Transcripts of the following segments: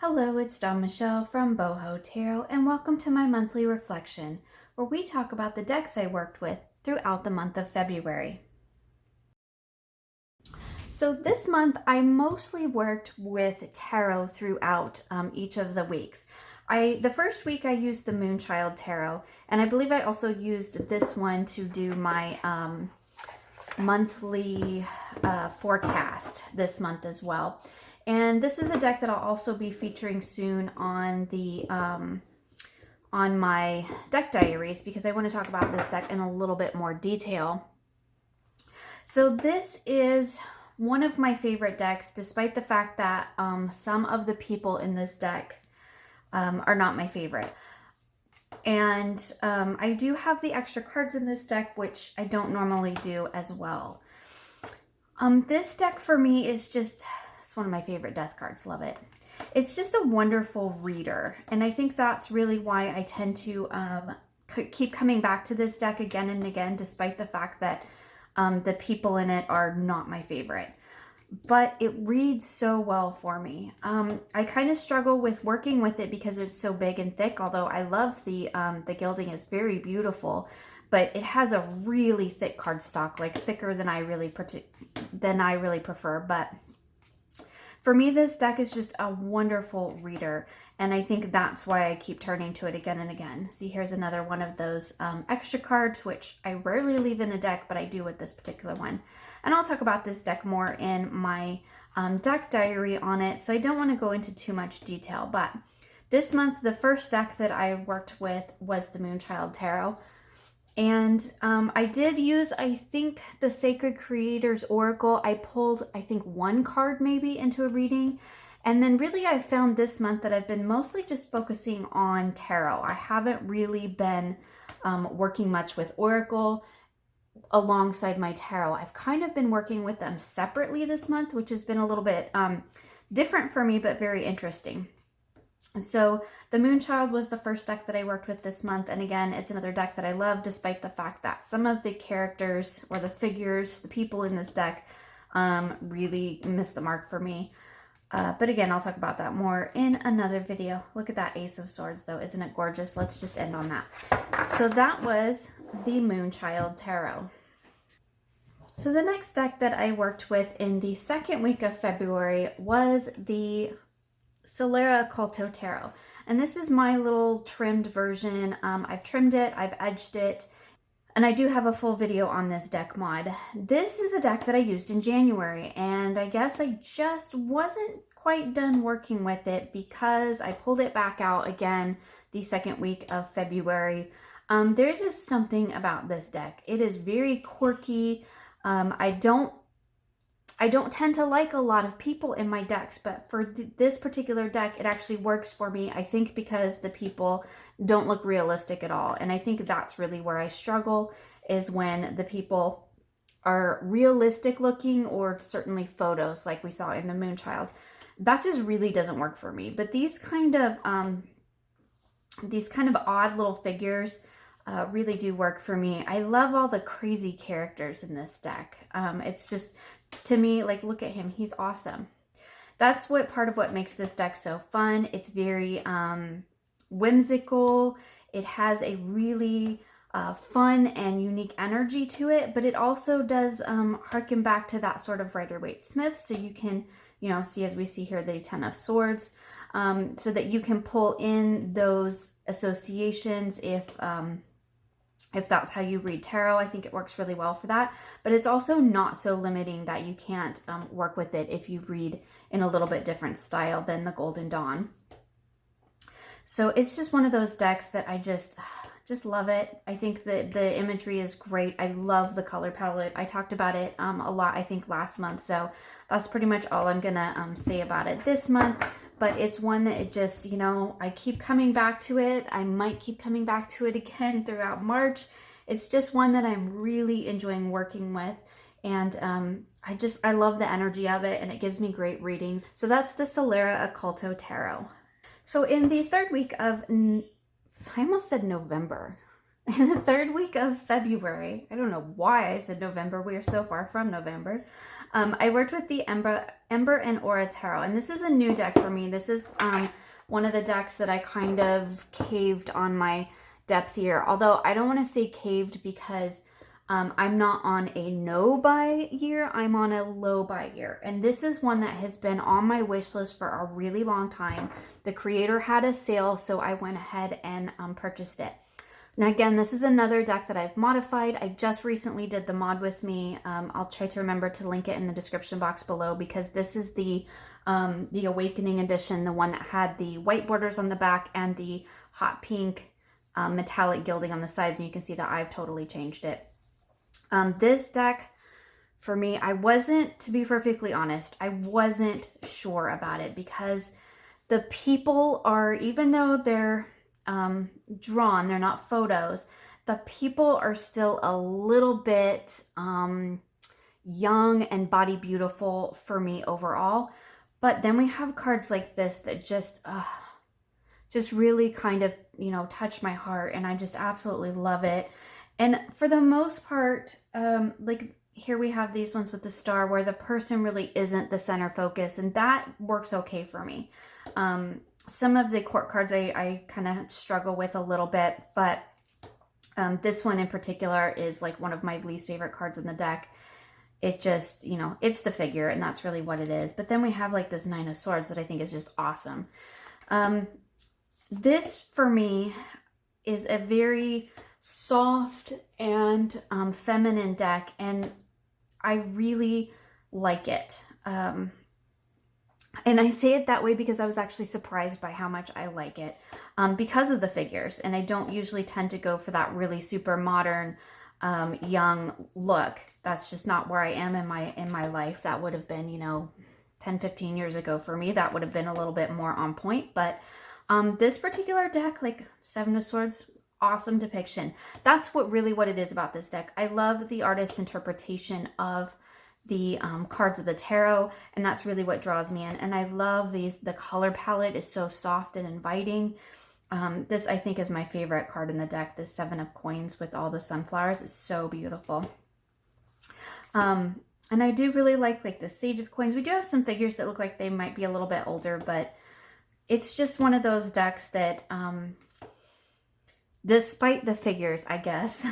Hello, it's Dawn Michelle from Boho Tarot, and welcome to my monthly reflection, where we talk about the decks I worked with throughout the month of February. So this month, I mostly worked with tarot throughout each of the weeks. The first week I used the Moonchild Tarot, and I believe I also used this one to do my monthly forecast this month as well. And this is a deck that I'll also be featuring soon on the on my deck diaries, because I want to talk about this deck in a little bit more detail. So this is one of my favorite decks, despite the fact that some of the people in this deck are not my favorite. And I do have the extra cards in this deck, which I don't normally do as well. This deck for me is just... it's one of my favorite death cards. Love it. It's just a wonderful reader. And I think that's really why I tend to keep coming back to this deck again and again, despite the fact that the people in it are not my favorite. But it reads so well for me. I kind of struggle with working with it because it's so big and thick, although I love the gilding is very beautiful. But it has a really thick cardstock, like thicker than I really prefer. But for me, this deck is just a wonderful reader, and I think that's why I keep turning to it again and again. See, here's another one of those extra cards, which I rarely leave in a deck, but I do with this particular one. And I'll talk about this deck more in my deck diary on it, so I don't want to go into too much detail. But this month, the first deck that I worked with was the Moonchild Tarot. And I did use, I think, the Sacred Creators Oracle. I pulled, I think, one card maybe into a reading. And then really I found this month that I've been mostly just focusing on tarot. I haven't really been working much with Oracle alongside my tarot. I've kind of been working with them separately this month, which has been a little bit different for me, but very interesting. So the Moonchild was the first deck that I worked with this month. And again, it's another deck that I love, despite the fact that some of the characters or the figures, the people in this deck really missed the mark for me. But again, I'll talk about that more in another video. Look at that Ace of Swords though. Isn't it gorgeous? Let's just end on that. So that was the Moonchild Tarot. So the next deck that I worked with in the second week of February was the Solera Oculto Tarot. And this is my little trimmed version. I've trimmed it, I've edged it, and I do have a full video on this deck mod. This is a deck that I used in January, and I guess I just wasn't quite done working with it because I pulled it back out again the second week of February. There's just something about this deck. It is very quirky. I don't tend to like a lot of people in my decks, but for this particular deck, it actually works for me, I think, because the people don't look realistic at all. And I think that's really where I struggle, is when the people are realistic looking, or certainly photos like we saw in the Moonchild. That just really doesn't work for me. But these kind of odd little figures really do work for me. I love all the crazy characters in this deck. It's just... to me, like, look at him. He's awesome. That's what part of what makes this deck so fun. It's very whimsical. It has a really fun and unique energy to it, but it also does harken back to that sort of Rider-Waite-Smith. So you can, you know, see, as we see here, the Ten of Swords, so that you can pull in those associations if that's how you read tarot. I think it works really well for that. But it's also not so limiting that you can't work with it if you read in a little bit different style than the Golden Dawn. So it's just one of those decks that I just love it. I think that the imagery is great. I love the color palette. I talked about it a lot, I think, last month. So that's pretty much all I'm going to say about it this month. But it's one that it just, you know, I keep coming back to it. I might keep coming back to it again throughout March. It's just one that I'm really enjoying working with. And I love the energy of it, and it gives me great readings. So that's the Solera Oculto Tarot. So in the third week of, I almost said November. In the third week of February, I don't know why I said November. We are so far from November. I worked with the Ember and Aura Tarot, and this is a new deck for me. This is one of the decks that I kind of caved on my depth year. Although I don't want to say caved because I'm not on a no buy year, I'm on a low buy year. And this is one that has been on my wish list for a really long time. The creator had a sale, so I went ahead and purchased it. Now again, this is another deck that I've modified. I just recently did the mod with me. I'll try to remember to link it in the description box below, because this is the Awakening edition, the one that had the white borders on the back and the hot pink metallic gilding on the sides. And you can see that I've totally changed it. This deck, for me, I wasn't, to be perfectly honest, I wasn't sure about it, because the people are, even though they're drawn, they're not photos, the people are still a little bit young and body beautiful for me overall. But then we have cards like this that just really kind of, you know, touch my heart, and I just absolutely love it. And for the most part, like here we have these ones with the star where the person really isn't the center focus, and that works okay for me. Some of the court cards I kind of struggle with a little bit, but this one in particular is like one of my least favorite cards in the deck. It just, you know, it's the figure, and that's really what it is. But then we have like this Nine of Swords that I think is just awesome. This for me is a very soft and feminine deck, and I really like it. And I say it that way because I was actually surprised by how much I like it, because of the figures. And I don't usually tend to go for that really super modern, young look. That's just not where I am in my life. That would have been, you know, 10, 15 years ago for me. That would have been a little bit more on point. But this particular deck, like Seven of Swords, awesome depiction. That's what it is about this deck. I love the artist's interpretation of the cards of the tarot, and that's really what draws me in. And I love the color palette is so soft and inviting. This I think is my favorite card in the deck. The Seven of Coins with all the sunflowers is so beautiful. And I do really like the Sage of Coins. We do have some figures that look like they might be a little bit older, but it's just one of those decks that despite the figures, I guess,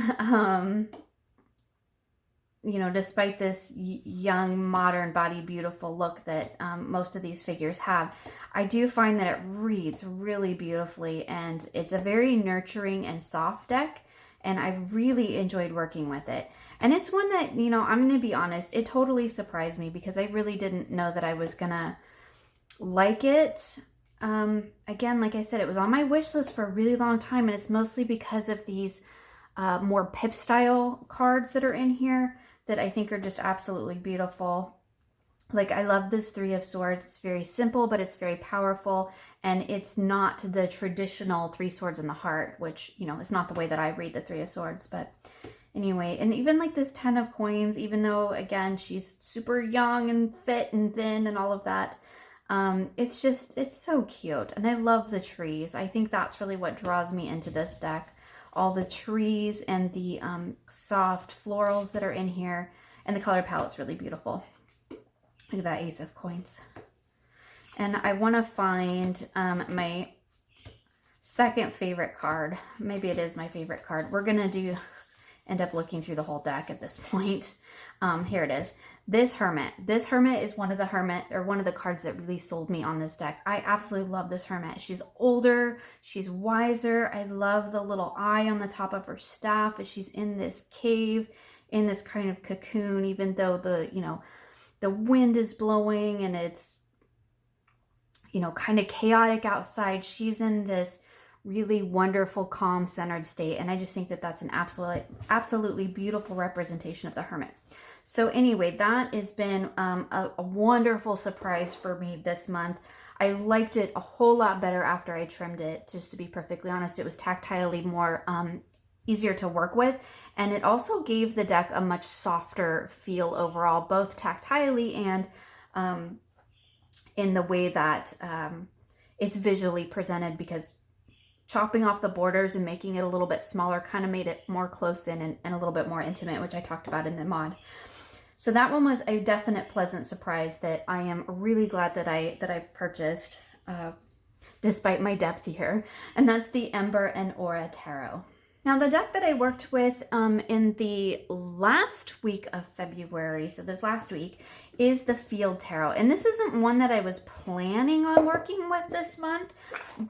you know, despite this young, modern, body beautiful look that most of these figures have, I do find that it reads really beautifully, and it's a very nurturing and soft deck, and I really enjoyed working with it. And it's one that, you know, I'm going to be honest, it totally surprised me, because I really didn't know that I was going to like it. Again, like I said, it was on my wish list for a really long time, and it's mostly because of these more pip style cards that are in here that I think are just absolutely beautiful. Like, I love this Three of Swords. It's very simple, but it's very powerful, and it's not the traditional Three Swords in the Heart, which, you know, is not the way that I read the Three of Swords. But anyway, and even like this Ten of Coins, even though, again, she's super young and fit and thin and all of that, it's so cute. And I love the trees. I think that's really what draws me into this deck. All the trees and the soft florals that are in here, and the color palette's really beautiful. Look at that Ace of Coins. And I want to find my second favorite card. Maybe it is my favorite card. We're going to end up looking through the whole deck at this point. Here it is. This Hermit. This Hermit is one of the cards that really sold me on this deck. I absolutely love this Hermit. She's older, she's wiser. I love the little eye on the top of her staff as she's in this cave, in this kind of cocoon, even though the wind is blowing and it's, you know, kind of chaotic outside. She's in this really wonderful, calm, centered state. And I just think that that's an absolutely beautiful representation of the Hermit. So anyway, that has been a wonderful surprise for me this month. I liked it a whole lot better after I trimmed it, just to be perfectly honest. It was tactilely more easier to work with, and it also gave the deck a much softer feel overall, both tactilely and in the way that it's visually presented, because chopping off the borders and making it a little bit smaller kind of made it more close in and a little bit more intimate, which I talked about in the mod. So that one was a definite pleasant surprise that I am really glad that I've purchased, despite my depth here. And that's the Ember and Aura Tarot. Now the deck that I worked with in the last week of February, so this last week, is the Field Tarot. And this isn't one that I was planning on working with this month,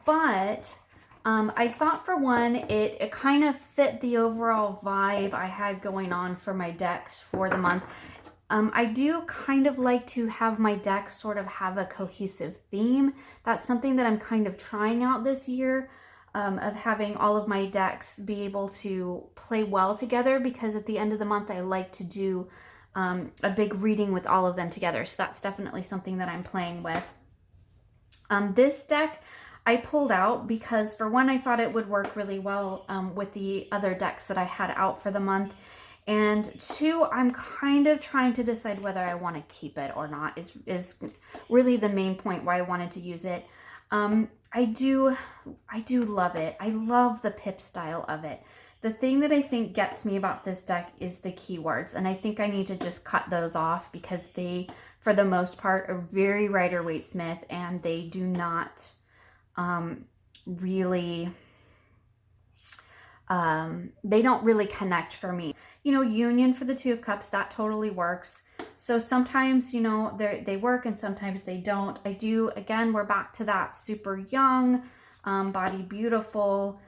but I thought for one, it kind of fit the overall vibe I had going on for my decks for the month. I do kind of like to have my decks sort of have a cohesive theme. That's something that I'm kind of trying out this year, of having all of my decks be able to play well together, because at the end of the month I like to do a big reading with all of them together. So that's definitely something that I'm playing with. This deck I pulled out because, for one, I thought it would work really well with the other decks that I had out for the month. And two, I'm kind of trying to decide whether I want to keep it or not is really the main point why I wanted to use it. I do love it. I love the pip style of it. The thing that I think gets me about this deck is the keywords, and I think I need to just cut those off because they, for the most part, are very Rider-Waite-Smith, and they do not really, they don't really connect for me. You know, Union for the Two of Cups, that totally works. So sometimes, you know, they work and sometimes they don't. I do, again, we're back to that super young, body beautiful,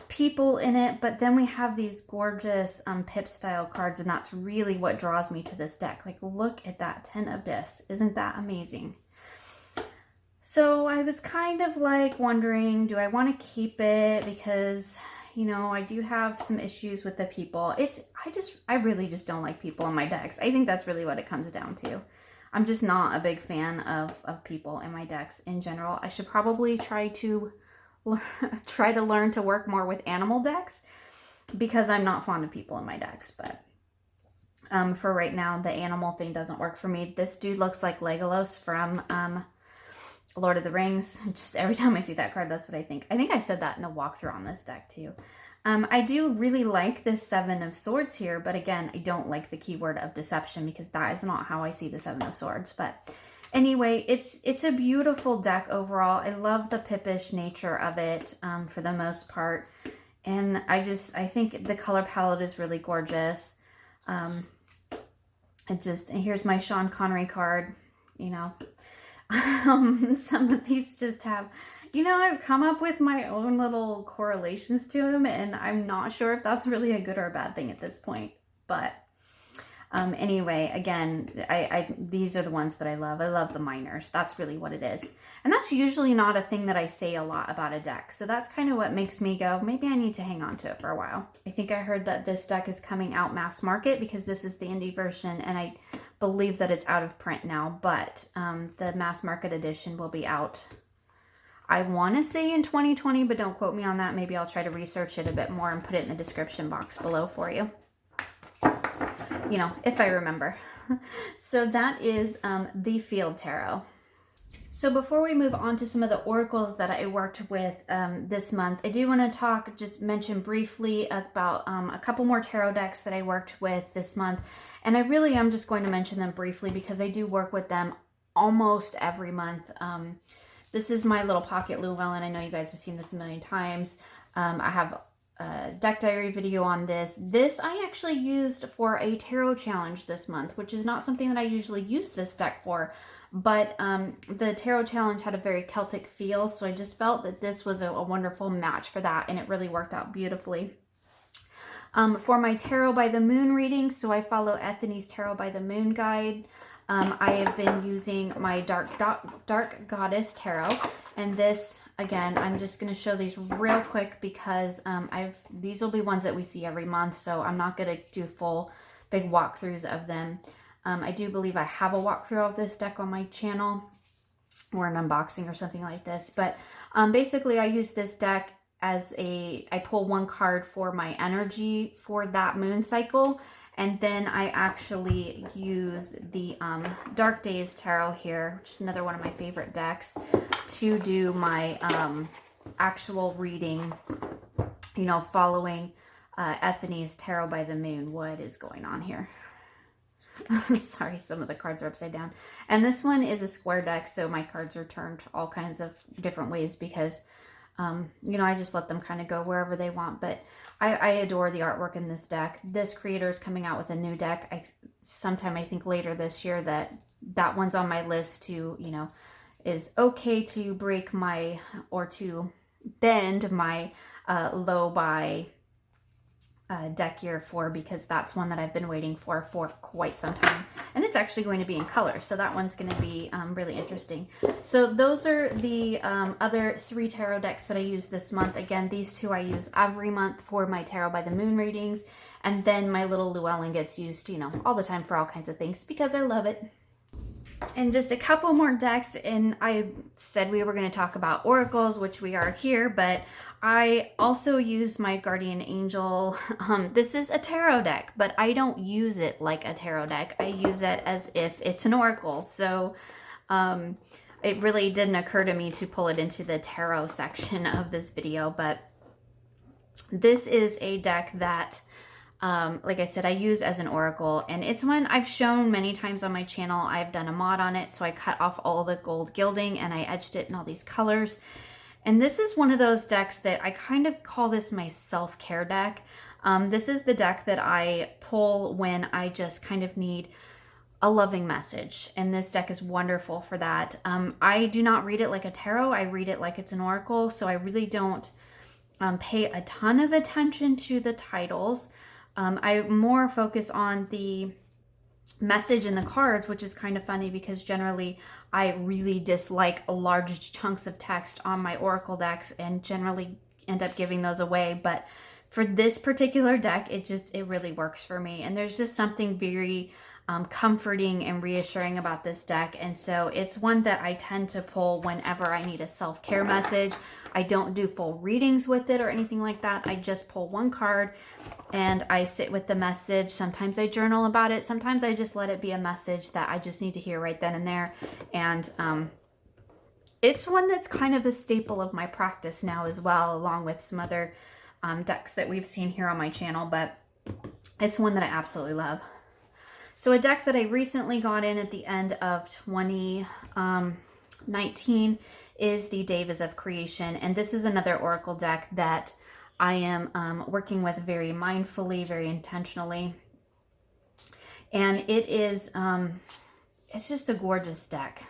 people in it. But then we have these gorgeous pip style cards, and that's really what draws me to this deck. Like, look at that 10 of Discs. Isn't that amazing? So I was kind of like wondering, do I want to keep it? Because, you know, I do have some issues with the people. I really just don't like people in my decks. I think that's really what it comes down to. I'm just not a big fan of people in my decks in general. I should probably try to learn to work more with animal decks, because I'm not fond of people in my decks. But for right now, the animal thing doesn't work for me. This dude looks like Legolas from Lord of the Rings. Just every time I see that card, that's what I think. I think I said that in a walkthrough on this deck too. I do really like this Seven of Swords here, but again, I don't like the keyword of deception, because that is not how I see the Seven of Swords. But anyway, it's a beautiful deck overall. I love the pippish nature of it for the most part. And I think the color palette is really gorgeous. And here's my Sean Connery card, you know. Some of these just have, you know, I've come up with my own little correlations to them, and I'm not sure if that's really a good or a bad thing at this point. But anyway, again, these are the ones that I love. I love the minors. That's really what it is. And that's usually not a thing that I say a lot about a deck. So that's kind of what makes me go, maybe I need to hang on to it for a while. I think I heard that this deck is coming out mass market, because this is the indie version, and I believe that it's out of print now, but the mass market edition will be out, I want to say in 2020, but don't quote me on that. Maybe I'll try to research it a bit more and put it in the description box below for you, you know, if I remember. So that is the Field Tarot. So before we move on to some of the oracles that I worked with this month, I do want to just mention briefly about a couple more tarot decks that I worked with this month. And I really am just going to mention them briefly because I do work with them almost every month. This is my little pocket Llewellyn. I know you guys have seen this a million times. I have a deck diary video on this. This I actually used for a tarot challenge this month, which is not something that I usually use this deck for. But the tarot challenge had a very Celtic feel, so I just felt that this was a wonderful match for that, and it really worked out beautifully. For my Tarot by the Moon reading, so I follow Ethany's Tarot by the Moon guide. I have been using my Dark Goddess Tarot, and this, again, I'm just going to show these real quick because these will be ones that we see every month, so I'm not going to do full big walkthroughs of them. I do believe I have a walkthrough of this deck on my channel, or an unboxing or something like this, but basically I use this deck as I pull one card for my energy for that moon cycle, and then I actually use the Dark Days Tarot here, which is another one of my favorite decks, to do my actual reading, you know, following Ethany's Tarot by the Moon. What is going on here? Sorry, some of the cards are upside down. And this one is a square deck, so my cards are turned all kinds of different ways because, you know, I just let them kind of go wherever they want. But I adore the artwork in this deck. This creator is coming out with a new deck sometime, I think, later this year. That one's on my list to, you know, is okay to break my, or to bend my low buy deck year for, because that's one that I've been waiting for quite some time, and it's actually going to be in color, so that one's going to be really interesting. So those are the other 3 tarot decks that I use this month. Again, these 2 I use every month for my Tarot by the Moon readings, and then my little Llewellyn gets used, you know, all the time for all kinds of things because I love it. And just a couple more decks, and I said we were going to talk about oracles, which we are here, but I also use my Guardian Angel. This is a tarot deck, but I don't use it like a tarot deck. I use it as if it's an oracle. So it really didn't occur to me to pull it into the tarot section of this video, but this is a deck that, like I said, I use as an oracle, and it's one I've shown many times on my channel. I've done a mod on it, so I cut off all the gold gilding and I edged it in all these colors. And this is one of those decks that I kind of call this my self-care deck. This is the deck that I pull when I just kind of need a loving message, and this deck is wonderful for that. I do not read it like a tarot. I read it like it's an oracle, so I really don't pay a ton of attention to the titles. I more focus on the message in the cards, which is kind of funny because generally I really dislike large chunks of text on my oracle decks and generally end up giving those away. But for this particular deck, it really works for me. And there's just something very comforting and reassuring about this deck. And so it's one that I tend to pull whenever I need a self-care message. I don't do full readings with it or anything like that. I just pull one card and I sit with the message. Sometimes I journal about it. Sometimes I just let it be a message that I just need to hear right then and there. And it's one that's kind of a staple of my practice now as well, along with some other decks that we've seen here on my channel. But it's one that I absolutely love. So a deck that I recently got in at the end of 2019 is the Daivas of Creation. And this is another oracle deck that I am working with very mindfully, very intentionally. And it is, it's just a gorgeous deck.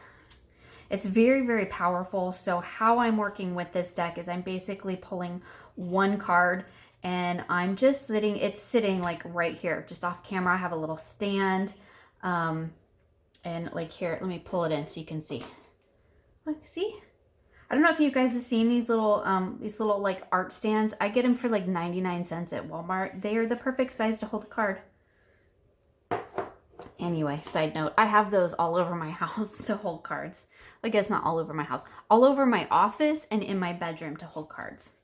It's very, very powerful. So how I'm working with this deck is I'm basically pulling one card and I'm just sitting, it's sitting like right here, just off camera. I have a little stand. And like here, let me pull it in so you can see. Look, see? I don't know if you guys have seen these little like art stands. I get them for like 99 cents at Walmart. They are the perfect size to hold a card. Anyway, side note, I have those all over my house to hold cards. I guess not all over my house, all over my office and in my bedroom to hold cards.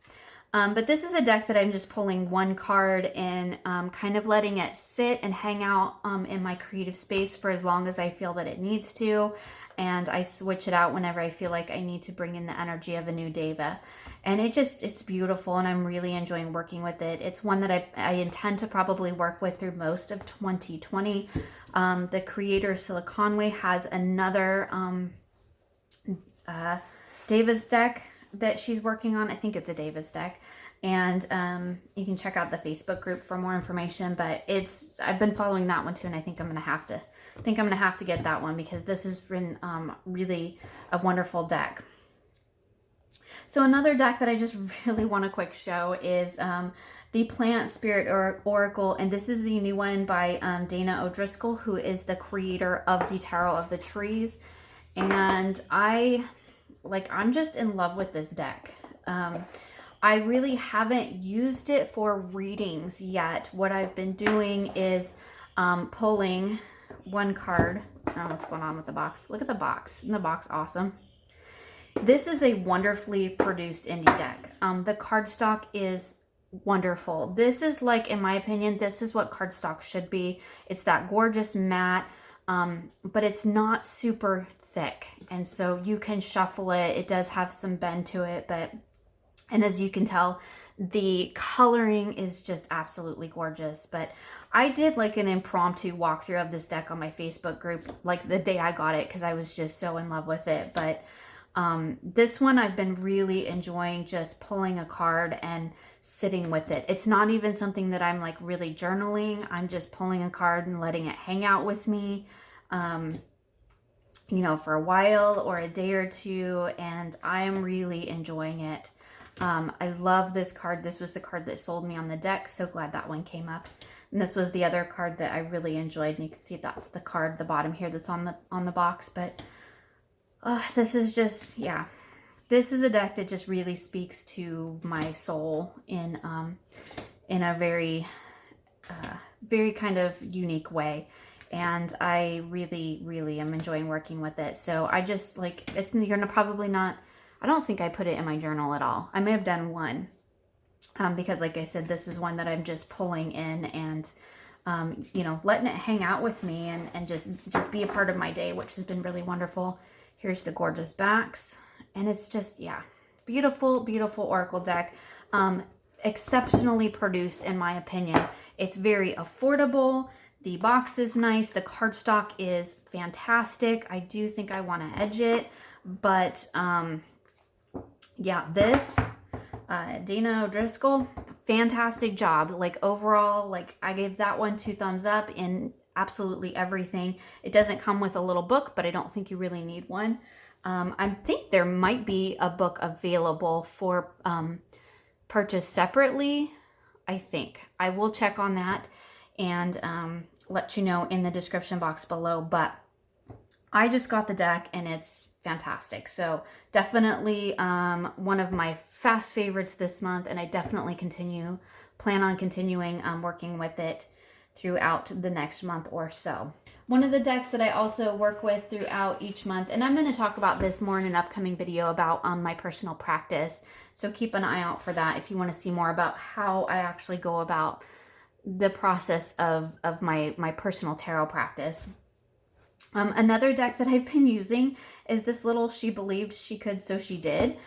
But this is a deck that I'm just pulling one card and kind of letting it sit and hang out in my creative space for as long as I feel that it needs to. And I switch it out whenever I feel like I need to bring in the energy of a new Daiva. And it's beautiful, and I'm really enjoying working with it. It's one that I intend to probably work with through most of 2020. The creator, Scylla Conway, has another Daiva's deck that she's working on. I think it's a Daiva's deck. And you can check out the Facebook group for more information. But I've been following that one too, and I think I'm gonna have to get that one because this has been really a wonderful deck. So another deck that I just really want to quick show is the Plant Spirit Oracle, and this is the new one by Dana O'Driscoll, who is the creator of the Tarot of the Trees. And I'm just in love with this deck. I really haven't used it for readings yet. What I've been doing is pulling one card. I don't know what's going on with the box. Look at the box. Isn't the box awesome? This is a wonderfully produced indie deck. The cardstock is wonderful. This is like, in my opinion, this is what cardstock should be. It's that gorgeous matte, but it's not super thick. And so you can shuffle it. It does have some bend to it, and as you can tell, the coloring is just absolutely gorgeous. But I did like an impromptu walkthrough of this deck on my Facebook group, like the day I got it, because I was just so in love with it. But this one I've been really enjoying, just pulling a card and sitting with it. It's not even something that I'm like really journaling. I'm just pulling a card and letting it hang out with me, you know, for a while or a day or two, and I'm really enjoying it. I love this card. This was the card that sold me on the deck. So glad that one came up. And this was the other card that I really enjoyed. And you can see that's the card, the bottom here that's on the box. But this is just, yeah. This is a deck that just really speaks to my soul in a very, very kind of unique way. And I really, really am enjoying working with it. So I just like, you're probably not, I don't think I put it in my journal at all. I may have done one because like I said, this is one that I'm just pulling in and, you know, letting it hang out with me and just be a part of my day, which has been really wonderful. Here's the gorgeous backs. And it's just, yeah, beautiful, beautiful oracle deck. Exceptionally produced, in my opinion. It's very affordable. The box is nice. The cardstock is fantastic. I do think I want to edge it. But, yeah, this, Dana O'Driscoll, fantastic job. Like, overall, like, I gave that one 2 thumbs up in absolutely everything. It doesn't come with a little book, but I don't think you really need one. I think there might be a book available for purchase separately. I think I will check on that and let you know in the description box below. But I just got the deck and it's fantastic. So definitely one of my fast favorites this month, and I definitely plan on continuing working with it throughout the next month or so. One of the decks that I also work with throughout each month, and I'm going to talk about this more in an upcoming video about my personal practice, so keep an eye out for that if you want to see more about how I actually go about the process of my personal tarot practice. Another deck that I've been using is this little She Believed She Could So She Did.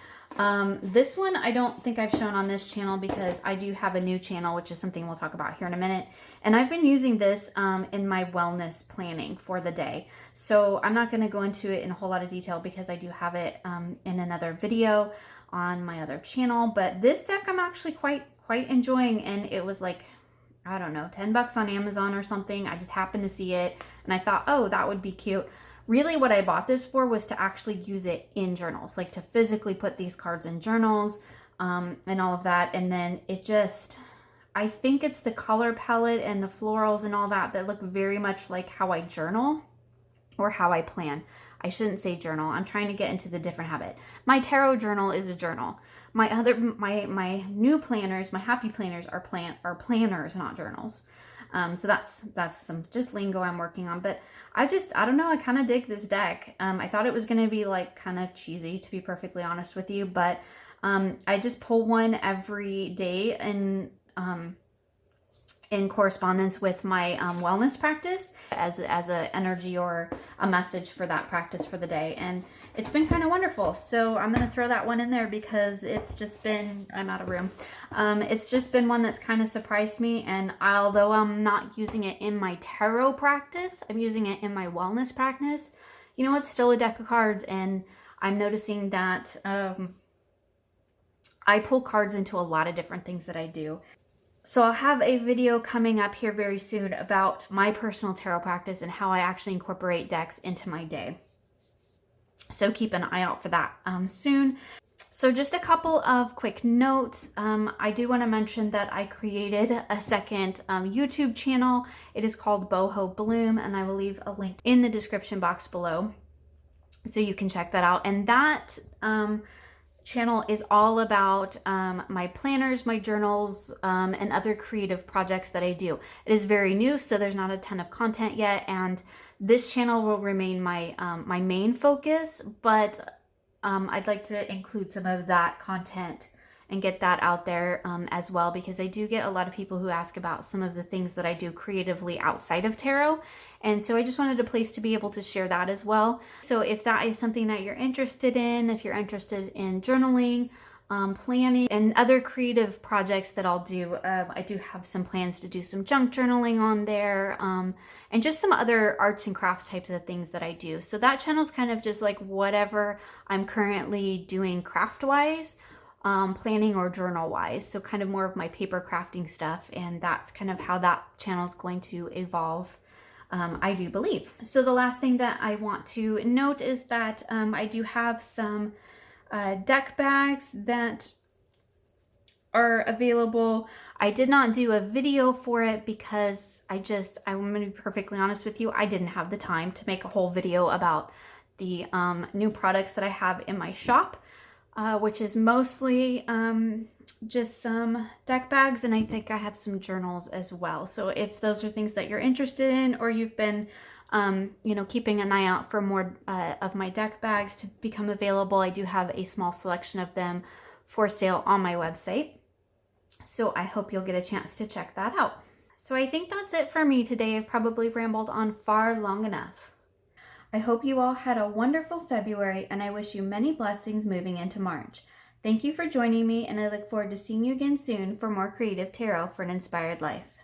This one I don't think I've shown on this channel because I do have a new channel, which is something we'll talk about here in a minute. And I've been using this in my wellness planning for the day. So I'm not going to go into it in a whole lot of detail because I do have it in another video on my other channel. But this deck I'm actually quite enjoying, and it was like, I don't know, $10 on Amazon or something. I just happened to see it and I thought, oh, that would be cute. Really what I bought this for was to actually use it in journals, like to physically put these cards in journals and all of that. And then it just, I think it's the color palette and the florals and all that look very much like how I journal or how I plan. I shouldn't say journal. I'm trying to get into the different habit. My tarot journal is a journal. My new planners, my happy planners are planners, not journals. So that's some just lingo I'm working on. But I don't know, I kind of dig this deck. I thought it was going to be like kind of cheesy, to be perfectly honest with you. But I just pull one every day in correspondence with my wellness practice as a energy or a message for that practice for the day. And it's been kind of wonderful. So I'm going to throw that one in there because it's just been, I'm out of room. It's just been one that's kind of surprised me. And although I'm not using it in my tarot practice, I'm using it in my wellness practice. You know, it's still a deck of cards. And I'm noticing that I pull cards into a lot of different things that I do. So I'll have a video coming up here very soon about my personal tarot practice and how I actually incorporate decks into my day. So keep an eye out for that soon. So just a couple of quick notes. I do want to mention that I created a second YouTube channel. It is called Boho Bloom, and I will leave a link in the description box below so you can check that out. And that channel is all about my planners, my journals, and other creative projects that I do. It is very new, so there's not a ton of content yet, and this channel will remain my my main focus, but I'd like to include some of that content and get that out there as well, because I do get a lot of people who ask about some of the things that I do creatively outside of tarot. And so I just wanted a place to be able to share that as well. So if that is something that you're interested in, if you're interested in journaling, planning and other creative projects that I'll do. I do have some plans to do some junk journaling on there, and just some other arts and crafts types of things that I do. So that channel's kind of just like whatever I'm currently doing craft wise, planning or journal wise. So kind of more of my paper crafting stuff, and that's kind of how that channel is going to evolve. I do believe. So the last thing that I want to note is that I do have some deck bags that are available. I did not do a video for it because I'm going to be perfectly honest with you, I didn't have the time to make a whole video about the new products that I have in my shop, which is mostly just some deck bags, and I think I have some journals as well. So if those are things that you're interested in, or you've been keeping an eye out for more of my deck bags to become available, I do have a small selection of them for sale on my website. So I hope you'll get a chance to check that out. So I think that's it for me today. I've probably rambled on far long enough. I hope you all had a wonderful February, and I wish you many blessings moving into March. Thank you for joining me, and I look forward to seeing you again soon for more creative tarot for an inspired life.